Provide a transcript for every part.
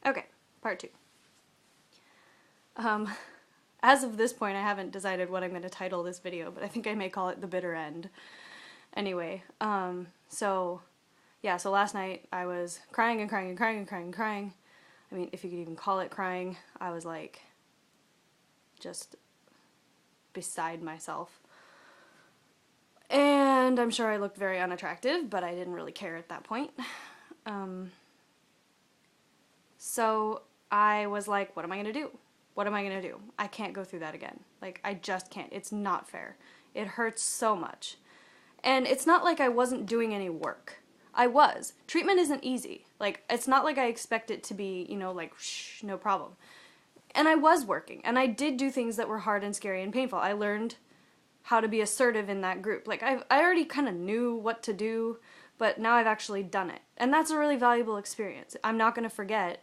Okay, part two. Um, as of this point, I haven't decided what I'm going to title this video, but I think I may call it The Bitter End. Anyway, so last night I was crying and crying and crying and crying and crying. I mean, if you could even call it crying, I was like, just beside myself. And I'm sure I looked very unattractive, but I didn't really care at that point. So I was like, what am I going to do? What am I going to do? I can't go through that again. Like, I just can't. It's not fair. It hurts so much. And it's not like I wasn't doing any work. I was. Treatment isn't easy. Like, it's not like I expect it to be, like, shh, no problem. And I was working. And I did do things that were hard and scary and painful. I learned how to be assertive in that group. Like, I already kind of knew what to do, but now I've actually done it. And that's a really valuable experience. I'm not going to forget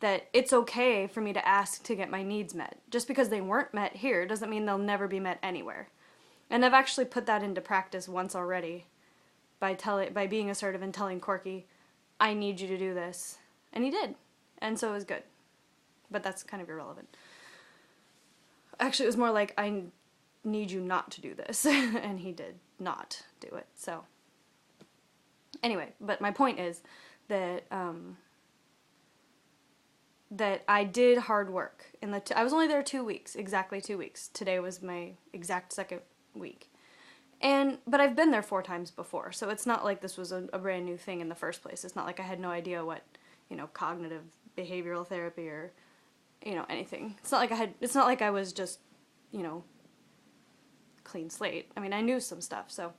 that it's okay for me to ask to get my needs met. Just because they weren't met here doesn't mean they'll never be met anywhere. And I've actually put that into practice once already by being assertive and telling Corky, I need you to do this. And he did. And so it was good. But that's kind of irrelevant. Actually, it was more like, I need you not to do this. And he did not do it. So anyway, but my point is that that I did hard work. I was only there 2 weeks, exactly 2 weeks. Today was my exact second week. But I've been there 4 times before, so it's not like this was a brand new thing in the first place. It's not like I had no idea what, cognitive behavioral therapy or, anything. It's not like I was just, clean slate. I mean, I knew some stuff, so,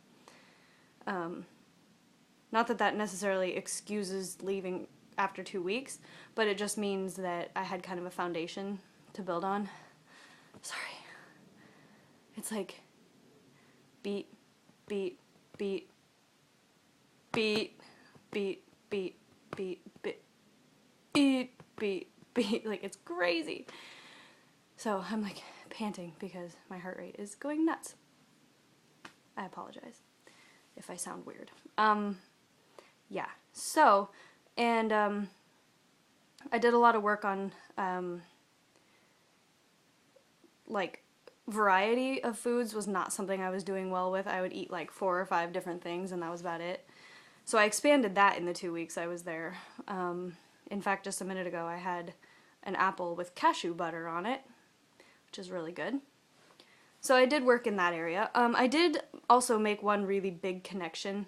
not that that necessarily excuses leaving after 2 weeks, but it just means that I had kind of a foundation to build on. Sorry. It's like beat, beat, beat, beat, beat, beat, beat, beat, beat, beat, beat. Like, it's crazy. So I'm like panting because my heart rate is going nuts. I apologize if I sound weird. Yeah. So, and I did a lot of work on like variety of foods was not something I was doing well with. I would eat like 4 or 5 different things and that was about it. So I expanded that in the 2 weeks I was there. In fact, just a minute ago I had an apple with cashew butter on it, which is really good. So I did work in that area. I did also make one really big connection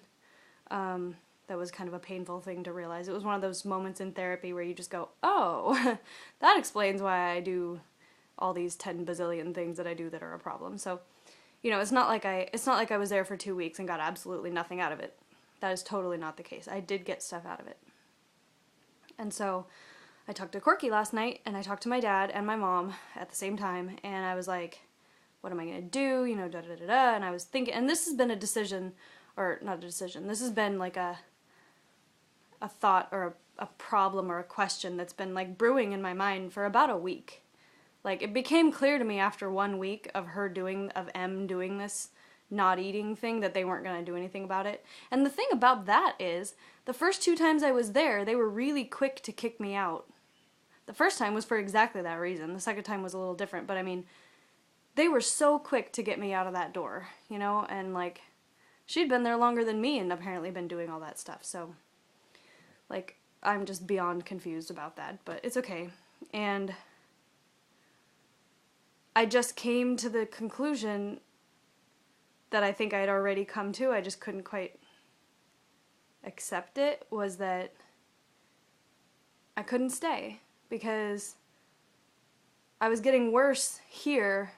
that was kind of a painful thing to realize. It was one of those moments in therapy where you just go, oh, that explains why I do all these 10 bazillion things that I do that are a problem. So, it's not like I was there for 2 weeks and got absolutely nothing out of it. That is totally not the case. I did get stuff out of it. And so I talked to Corky last night, and I talked to my dad and my mom at the same time, and I was like, what am I going to do? Da da da da. And I was thinking, and this has been a decision, or not a decision, this has been like a thought or a problem or a question that's been like brewing in my mind for about a week. Like, it became clear to me after 1 week of Em doing this not eating thing that they weren't going to do anything about it. And the thing about that is, the first 2 times I was there, they were really quick to kick me out. The first time was for exactly that reason. The second time was a little different, but I mean, they were so quick to get me out of that door, and like, she'd been there longer than me and apparently been doing all that stuff, so, like, I'm just beyond confused about that, but it's okay. And I just came to the conclusion that I think I had already come to, I just couldn't quite accept it, was that I couldn't stay, because I was getting worse here,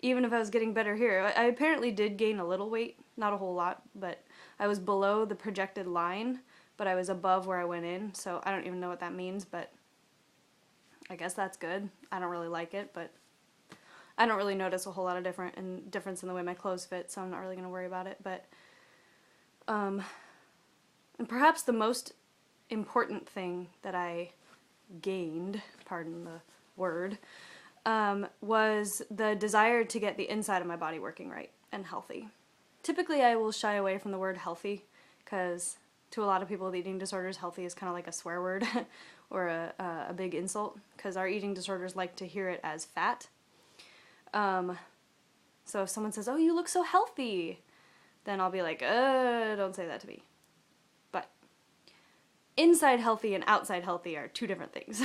even if I was getting better here. I apparently did gain a little weight, not a whole lot, but I was below the projected line, but I was above where I went in, so I don't even know what that means, but I guess that's good. I don't really like it, but I don't really notice a whole lot of difference in the way my clothes fit, so I'm not really going to worry about it, but and perhaps the most important thing that I gained, pardon the word, was the desire to get the inside of my body working right and healthy. Typically I will shy away from the word healthy, because to a lot of people with eating disorders, healthy is kind of like a swear word or a big insult, because our eating disorders like to hear it as fat. So if someone says, oh, you look so healthy, then I'll be like, don't say that to me. But inside healthy and outside healthy are two different things,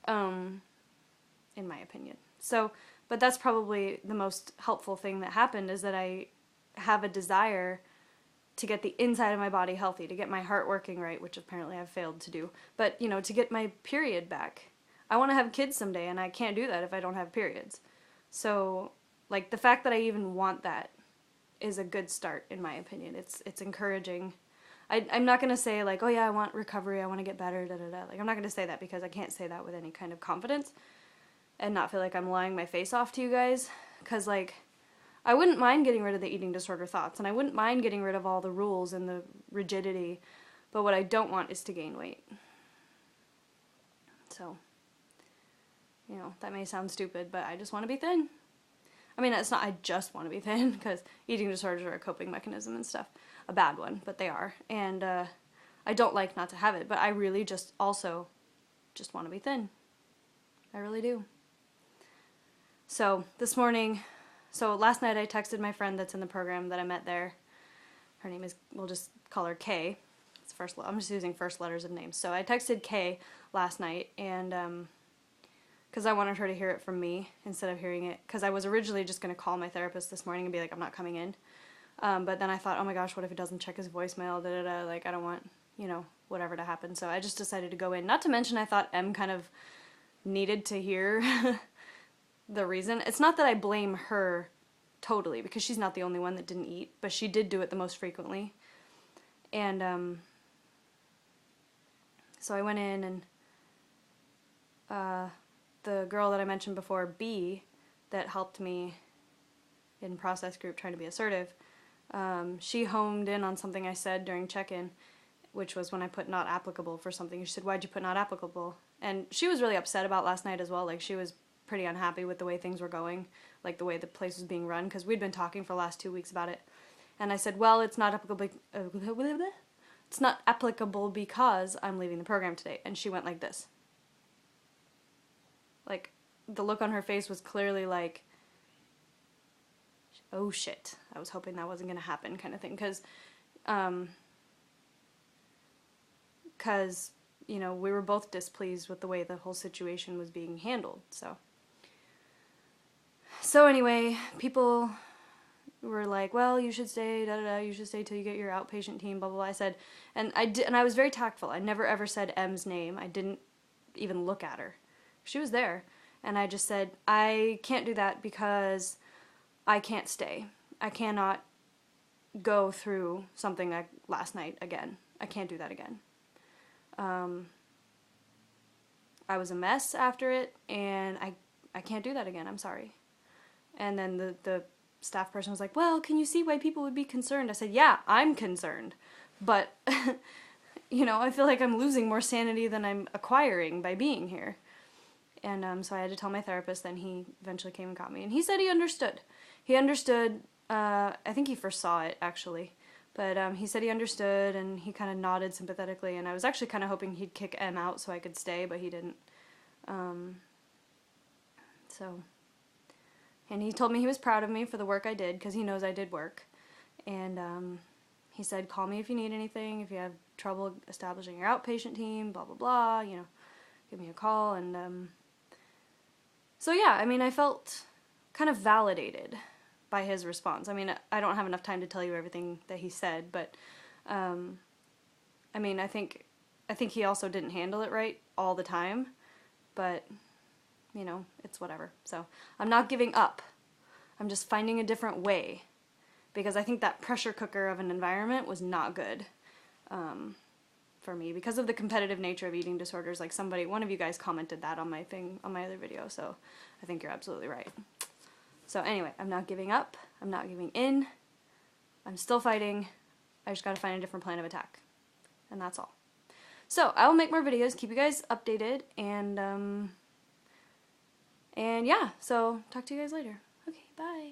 in my opinion. So, but that's probably the most helpful thing that happened, is that I have a desire to get the inside of my body healthy, to get my heart working right, which apparently I've failed to do, but, you know, to get my period back. I want to have kids someday, and I can't do that if I don't have periods. So, like, the fact that I even want that is a good start, in my opinion. It's encouraging. I'm not going to say, like, oh yeah, I want recovery, I want to get better, da-da-da. Like, I'm not going to say that, because I can't say that with any kind of confidence and not feel like I'm lying my face off to you guys, because, like, I wouldn't mind getting rid of the eating disorder thoughts, and I wouldn't mind getting rid of all the rules and the rigidity, but what I don't want is to gain weight. So, you know, that may sound stupid, but I just want to be thin. I mean, it's not I just want to be thin, because eating disorders are a coping mechanism and stuff. A bad one, but they are. And I don't like not to have it, but I really just also just want to be thin. I really do. So this morning, last night I texted my friend that's in the program that I met there. Her name is, we'll just call her Kay. It's first. I'm just using first letters of names. So I texted Kay last night, and because I wanted her to hear it from me instead of hearing it, because I was originally just going to call my therapist this morning and be like, I'm not coming in. But then I thought, oh my gosh, what if he doesn't check his voicemail, da-da-da, like, I don't want, you know, whatever to happen. So I just decided to go in. Not to mention, I thought Em kind of needed to hear the reason. It's not that I blame her totally, because she's not the only one that didn't eat, but she did do it the most frequently. And, so I went in, and, the girl that I mentioned before, B, that helped me in process group trying to be assertive, she homed in on something I said during check-in, which was when I put not applicable for something. She said, why'd you put not applicable? And she was really upset about last night as well. Like, she was pretty unhappy with the way things were going, like the way the place was being run, because we'd been talking for the last 2 weeks about it. And I said, well, it's not applicable, it's not applicable because I'm leaving the program today. And she went like this. Like, the look on her face was clearly like, oh shit, I was hoping that wasn't going to happen, kind of thing. Because, you know, we were both displeased with the way the whole situation was being handled, so anyway, people were like, well, you should stay, da-da-da, you should stay till you get your outpatient team, blah, blah, blah. I said, and I was very tactful. I never ever said Em's name. I didn't even look at her. She was there. And I just said, I can't do that because I can't stay. I cannot go through something like last night again. I can't do that again. I was a mess after it, and I can't do that again. I'm sorry. And then the staff person was like, well, can you see why people would be concerned? I said, yeah, I'm concerned. But, you know, I feel like I'm losing more sanity than I'm acquiring by being here. And so I had to tell my therapist, then he eventually came and got me. And he said he understood. He understood, I think he first saw it, actually. But he said he understood, and he kind of nodded sympathetically. And I was actually kind of hoping he'd kick Em out so I could stay, but he didn't. And he told me he was proud of me for the work I did, because he knows I did work. And he said, call me if you need anything, if you have trouble establishing your outpatient team, blah, blah, blah, you know, give me a call. And so yeah, I mean, I felt kind of validated by his response. I mean, I don't have enough time to tell you everything that he said, but I mean, I think he also didn't handle it right all the time, but you know, it's whatever. So I'm not giving up. I'm just finding a different way, because I think that pressure cooker of an environment was not good for me because of the competitive nature of eating disorders. Like one of you guys commented that on my thing, on my other video, so I think you're absolutely right. So anyway, I'm not giving up. I'm not giving in. I'm still fighting. I just gotta find a different plan of attack. And that's all. So I will make more videos, keep you guys updated, and yeah, so talk to you guys later. Okay, bye.